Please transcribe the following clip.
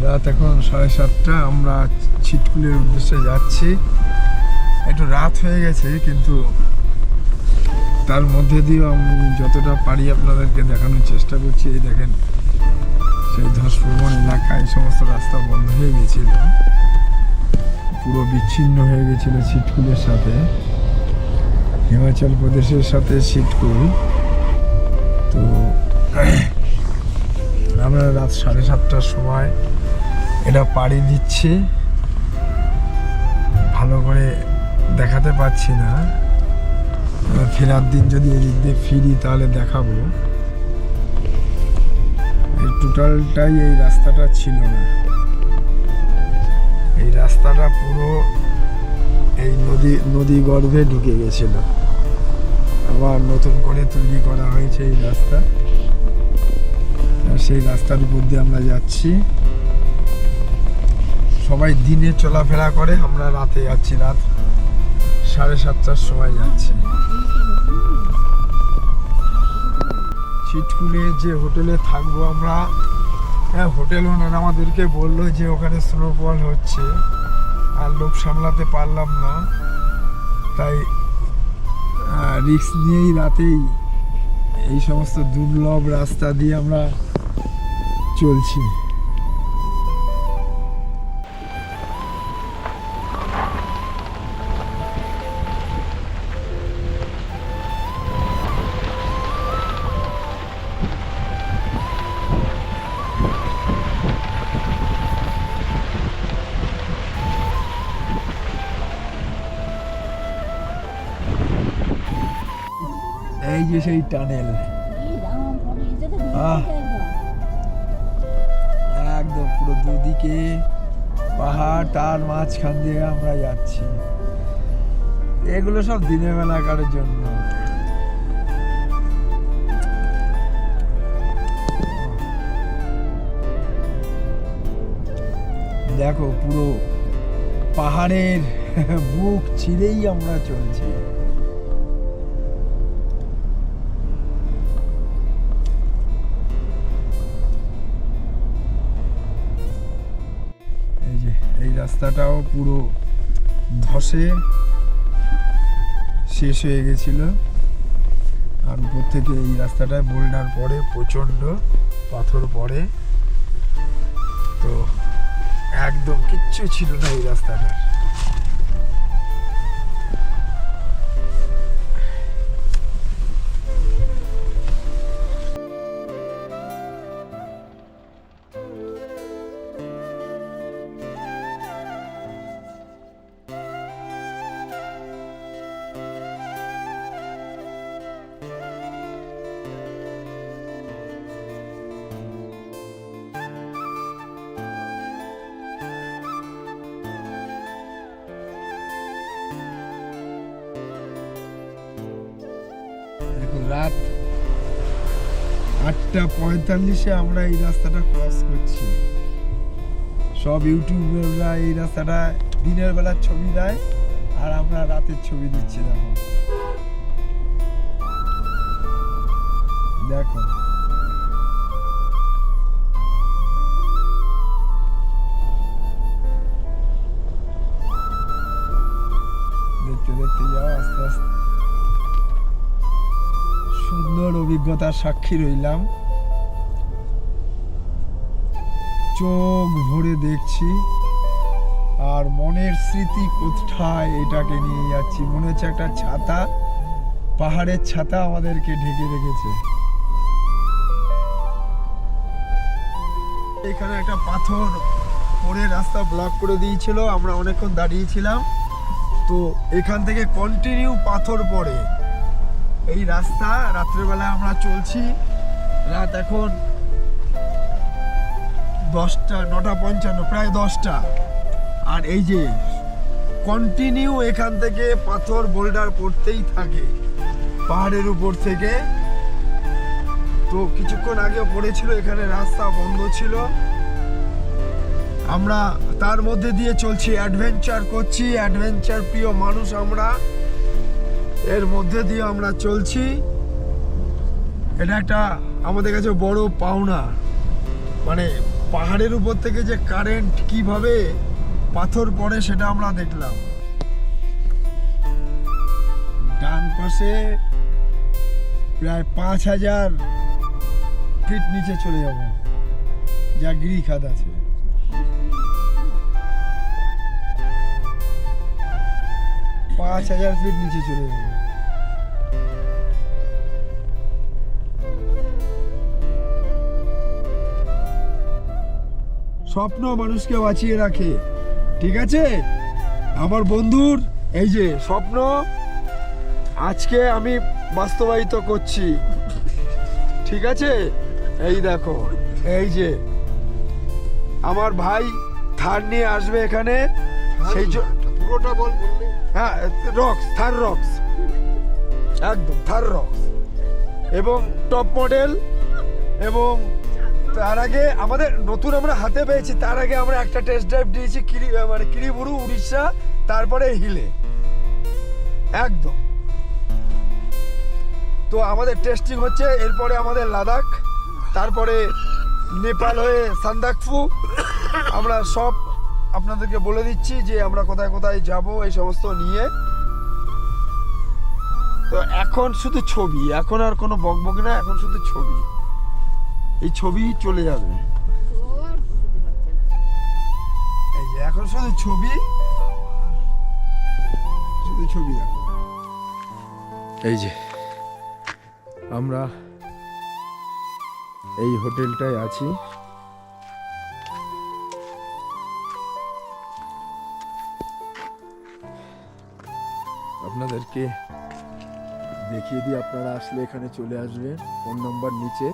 রাত এখন 7:30। আমরা ছিটকুলির উদ্দেশ্যে যাচ্ছি। একটু রাত হয়ে গেছে, কিন্তু তার মধ্যে দিয়েও আমি যতটা পারি আপনাদেরকে দেখানোর চেষ্টা করছি। এই দেখেন, সেই ধসপ্রবণ এলাকায় সমস্ত রাস্তা বন্ধ হয়ে গেছিল, পুরো বিচ্ছিন্ন হয়ে গেছিল ছিটকুলের সাথে, হিমাচল প্রদেশের সাথে ছিটকুল। তো আমরা রাত 7:30টার সময় এটা পাড়ি দিচ্ছি। ভালো করে দেখাতে পাচ্ছি না, ফেরার দিন যদি এদিক দিয়ে ফিরি তাহলে দেখাবো। এই টোটালটাই এই রাস্তাটা ছিল না, এই রাস্তাটা পুরো এই নদী গর্ভে ঢুকে গেছিল। আবার নতুন করে তৈরি করা হয়েছে এই রাস্তা, সেই রাস্তার উপর দিয়ে আমরা যাচ্ছি। সবাই দিনে চলাফেরা করে, আমরা রাতে যাচ্ছি, রাত 7:30টার সময় যাচ্ছি। ছিটকুলে যে হোটেলে থাকবো আমরা, হোটেল ওনার আমাদেরকে বললো যে ওখানে স্নোফল হচ্ছে, আর লোক সামলাতে পারলাম না, তাই রিস্ক নিয়েই রাতেই এই সমস্ত দুর্লভ রাস্তা দিয়ে আমরা চলছি। এই যে সেই টানেল, একদম পুরো দুদিকে পাহাড়, তার মাঝখান দিয়ে আমরা যাচ্ছি। এগুলো সব দিনের বেলাকার জন্য। দেখো, পুরো পাহাড়ের বুক চিরেই আমরা চলছি। এই রাস্তাটাও পুরো ধসে শেষ হয়ে গেছিল, আর উপর থেকে এই রাস্তাটায় বোল্ডার পড়ে, প্রচণ্ড পাথর পড়ে, তো একদম কিচ্ছু ছিল না এই রাস্তাটার। রাত 8:45 আমরা এই রাস্তাটা ক্রস করছি। সব ইউটিউবাররা এই রাস্তাটা দিনের বেলার ছবি দেয়, আর আমরা রাতের ছবি দিচ্ছি। দেখো, দেখতে দেখতে যাও আস্তে আস্তে। সুন্দর অভিজ্ঞতার সাক্ষী রইলাম, চোখ ভরে দেখছি, আর মনের স্মৃতি কোথায় এটাকে নিয়ে যাচ্ছি। মনে হচ্ছে একটা ছাতা, পাহাড়ের ছাতা আমাদেরকে ঢেকে রেখেছে। এখানে একটা পাথর পড়ে রাস্তা ব্লক করে দিয়েছিল, আমরা অনেকক্ষণ দাঁড়িয়েছিলাম, তো এখান থেকে কন্টিনিউ পাথর পড়ে এই রাস্তা। রাত্রেবেলা আমরা চলছি, রাত এখন 9:55, প্রায় 10টা, আর এই যে কন্টিনিউ এখান থেকে পাথর বোল্ডার পড়তেই থাকে পাহাড়ের উপর থেকে। তো কিছুক্ষণ আগে পড়েছিল, এখানে রাস্তা বন্ধ ছিল, আমরা তার মধ্যে দিয়ে চলছি, অ্যাডভেঞ্চার করছি, অ্যাডভেঞ্চার প্রিয় মানুষ আমরা, এর মধ্যে দিয়ে আমরা চলছি। এটা একটা আমাদের কাছে বড় পাওনা, মানে পাহাড়ের উপর থেকে যে কারেন্ট কিভাবে পাথর পড়ে সেটা আমরা দেখলাম। ডান পাশে প্রায় 5000 ফিট নিচে চলে যাব, যা গিরিখাত আছে। পাঁচ 5000 ফিট নিচে চলে যাব। স্বপ্ন মানুষকে বাঁচিয়ে রাখে, ঠিক আছে? আমার বন্ধুর এই যে স্বপ্ন আজকে আমি বাস্তবায়িত করছি, ঠিক আছে? এই দেখো, এই যে আমার ভাই থার নিয়ে আসবে এখানে, সেই পুরোটা বললে, হ্যাঁ রক্স, থার রক্স, একদম থার রক্স এবং টপ মডেল। এবং তার আগে আমাদের নতুন আমরা হাতে পেয়েছি, তার আগে আমরা একটা টেস্ট ড্রাইভ দিয়েছি মানে কিরিবুরু উড়িষ্যা, তারপরে হিলে একদম। তো আমাদের টেস্টিং হচ্ছে, এরপরে আমাদের লাদাখ, তারপরে নেপাল হয়ে সান্দাকফু। আমরা সব আপনাদেরকে বলে দিচ্ছি যে আমরা কোথায় কোথায় যাব এই সমস্ত নিয়ে। তো এখন শুধু ছবি, এখন আর কোনো বকবক না, এখন শুধু ছবি, এই ছবি চলে যাবে। এই যে এখন শুধু ছবি, শুধু ছবি দেখো। এই যে আমরা এই হোটেলটায় আছি। আপনাদেরকে দেখিয়ে দিই, আপনারা আসলে এখানে চলে আসবেন। ফোন নাম্বার নিচে।